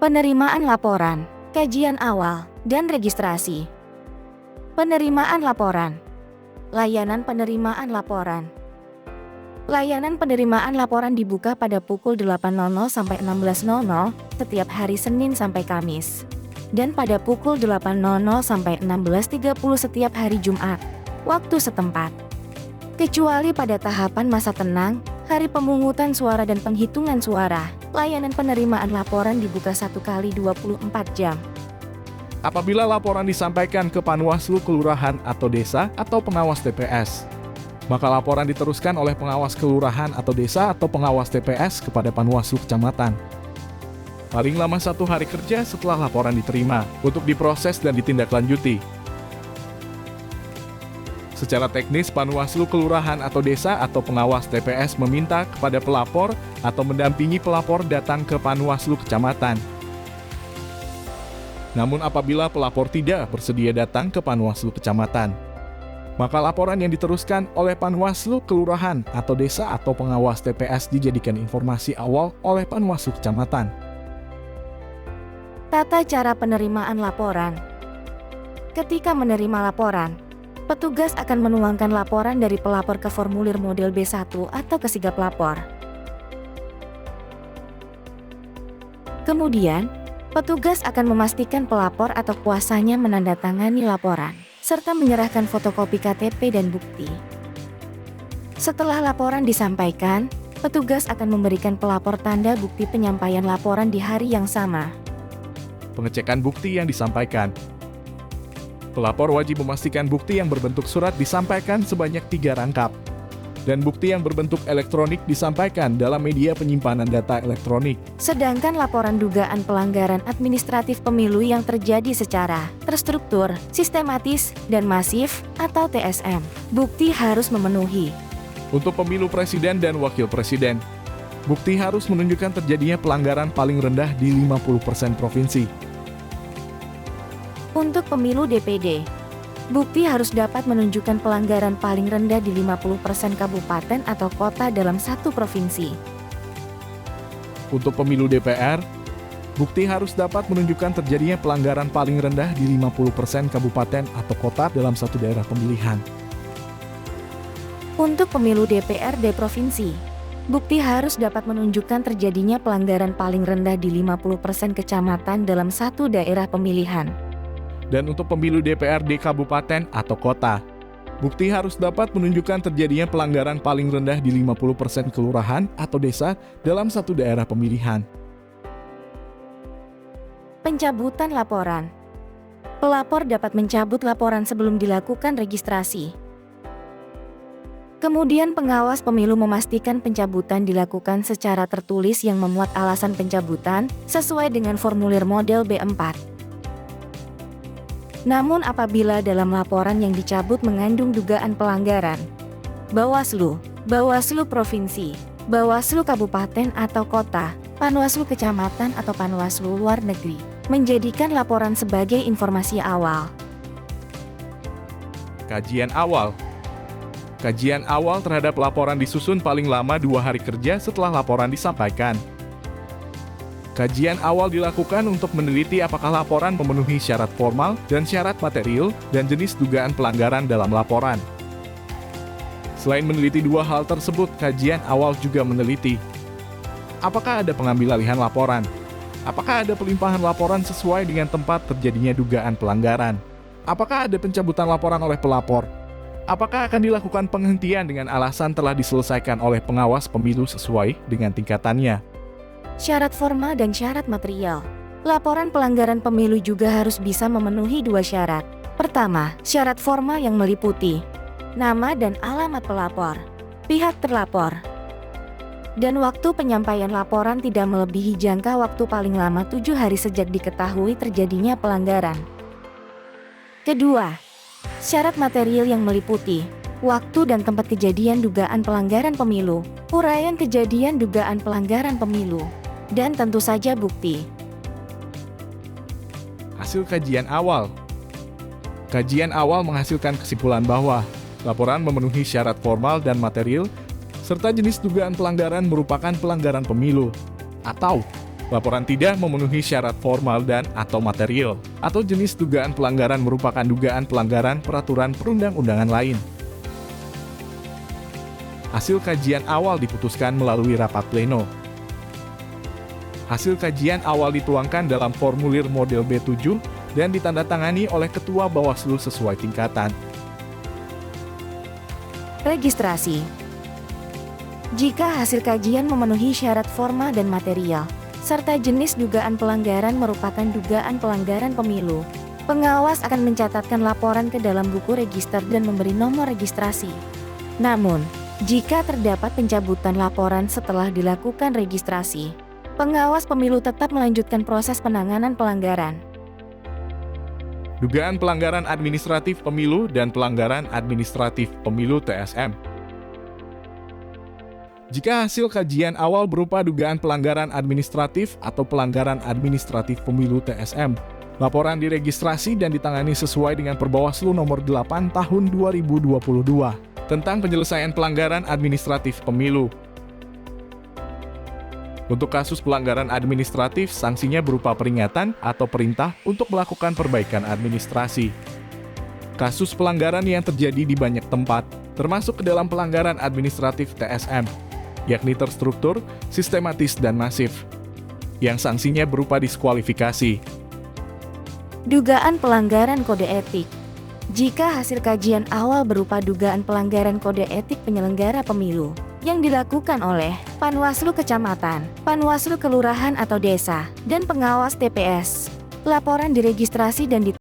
Penerimaan laporan, kajian awal, dan registrasi. Penerimaan laporan. Layanan penerimaan laporan. Layanan penerimaan laporan dibuka pada pukul 8.00 sampai 16.00 setiap hari Senin sampai Kamis. Dan pada pukul 8.00 sampai 16.30 setiap hari Jumat, waktu setempat. Kecuali pada tahapan masa tenang, hari pemungutan suara dan penghitungan suara, layanan penerimaan laporan dibuka 1 kali 24 jam. Apabila laporan disampaikan ke Panwaslu Kelurahan atau Desa atau pengawas TPS, maka laporan diteruskan oleh pengawas kelurahan atau desa atau pengawas TPS kepada Panwaslu Kecamatan. Paling lama 1 hari kerja setelah laporan diterima, untuk diproses dan ditindaklanjuti. Secara teknis, Panwaslu Kelurahan atau Desa atau pengawas TPS meminta kepada pelapor atau mendampingi pelapor datang ke Panwaslu Kecamatan. Namun apabila pelapor tidak bersedia datang ke Panwaslu Kecamatan, maka laporan yang diteruskan oleh Panwaslu Kelurahan atau Desa atau pengawas TPS dijadikan informasi awal oleh Panwaslu Kecamatan. Tata cara penerimaan laporan. Ketika menerima laporan, petugas akan menuangkan laporan dari pelapor ke formulir model B1 atau ke sigap lapor. Kemudian, petugas akan memastikan pelapor atau kuasanya menandatangani laporan, serta menyerahkan fotokopi KTP dan bukti. Setelah laporan disampaikan, petugas akan memberikan pelapor tanda bukti penyampaian laporan di hari yang sama. Pengecekan bukti yang disampaikan. Pelapor wajib memastikan bukti yang berbentuk surat disampaikan sebanyak 3 rangkap, dan bukti yang berbentuk elektronik disampaikan dalam media penyimpanan data elektronik. Sedangkan laporan dugaan pelanggaran administratif pemilu yang terjadi secara terstruktur, sistematis, dan masif atau TSM, bukti harus memenuhi. Untuk pemilu presiden dan wakil presiden, bukti harus menunjukkan terjadinya pelanggaran paling rendah di 50% provinsi. Untuk pemilu DPD, bukti harus dapat menunjukkan pelanggaran paling rendah di 50% kabupaten atau kota dalam satu provinsi. Untuk pemilu DPR, bukti harus dapat menunjukkan terjadinya pelanggaran paling rendah di 50% kabupaten atau kota dalam satu daerah pemilihan. Untuk pemilu DPRD provinsi, bukti harus dapat menunjukkan terjadinya pelanggaran paling rendah di 50% kecamatan dalam satu daerah pemilihan. Dan untuk pemilu DPRD kabupaten atau kota, bukti harus dapat menunjukkan terjadinya pelanggaran paling rendah di 50% kelurahan atau desa dalam satu daerah pemilihan. Pencabutan laporan. Pelapor dapat mencabut laporan sebelum dilakukan registrasi. Kemudian pengawas pemilu memastikan pencabutan dilakukan secara tertulis yang memuat alasan pencabutan sesuai dengan formulir model B4. Namun apabila dalam laporan yang dicabut mengandung dugaan pelanggaran, Bawaslu, Bawaslu Provinsi, Bawaslu Kabupaten atau Kota, Panwaslu Kecamatan atau Panwaslu Luar Negeri, menjadikan laporan sebagai informasi awal. Kajian awal. Kajian awal terhadap laporan disusun paling lama 2 hari kerja setelah laporan disampaikan. Kajian awal dilakukan untuk meneliti apakah laporan memenuhi syarat formal dan syarat material dan jenis dugaan pelanggaran dalam laporan. Selain meneliti 2 hal tersebut, kajian awal juga meneliti apakah ada pengambil alihan laporan, apakah ada pelimpahan laporan sesuai dengan tempat terjadinya dugaan pelanggaran, apakah ada pencabutan laporan oleh pelapor, apakah akan dilakukan penghentian dengan alasan telah diselesaikan oleh pengawas pemilu sesuai dengan tingkatannya. Syarat formal dan syarat material. Laporan pelanggaran pemilu juga harus bisa memenuhi 2 syarat. Pertama, syarat formal yang meliputi nama dan alamat pelapor, pihak terlapor, dan waktu penyampaian laporan tidak melebihi jangka waktu paling lama 7 hari sejak diketahui terjadinya pelanggaran. Kedua, syarat material yang meliputi waktu dan tempat kejadian dugaan pelanggaran pemilu, uraian kejadian dugaan pelanggaran pemilu, dan tentu saja bukti. Hasil kajian awal. Kajian awal menghasilkan kesimpulan bahwa laporan memenuhi syarat formal dan material, serta jenis dugaan pelanggaran merupakan pelanggaran pemilu, atau Laporan tidak memenuhi syarat formal dan atau material, atau jenis dugaan pelanggaran merupakan dugaan pelanggaran peraturan perundang-undangan lain. Hasil kajian awal diputuskan melalui rapat pleno. Hasil kajian awal dituangkan dalam formulir model B7 dan ditandatangani oleh Ketua Bawaslu sesuai tingkatan. Registrasi. Jika hasil kajian memenuhi syarat formal dan material, serta jenis dugaan pelanggaran merupakan dugaan pelanggaran pemilu, pengawas akan mencatatkan laporan ke dalam buku register dan memberi nomor registrasi. Namun, jika terdapat pencabutan laporan setelah dilakukan registrasi, pengawas pemilu tetap melanjutkan proses penanganan pelanggaran. Dugaan pelanggaran administratif pemilu dan pelanggaran administratif pemilu TSM. Jika hasil kajian awal berupa dugaan pelanggaran administratif atau pelanggaran administratif pemilu TSM, laporan diregistrasi dan ditangani sesuai dengan Perbawaslu nomor 8 tahun 2022 tentang penyelesaian pelanggaran administratif pemilu. Untuk kasus pelanggaran administratif, sanksinya berupa peringatan atau perintah untuk melakukan perbaikan administrasi. Kasus pelanggaran yang terjadi di banyak tempat, termasuk ke dalam pelanggaran administratif TSM, yakni terstruktur, sistematis, dan masif, yang sanksinya berupa diskualifikasi. Dugaan pelanggaran kode etik. Jika hasil kajian awal berupa dugaan pelanggaran kode etik penyelenggara pemilu yang dilakukan oleh Panwaslu Kecamatan, Panwaslu Kelurahan atau Desa, dan pengawas TPS, laporan diregistrasi dan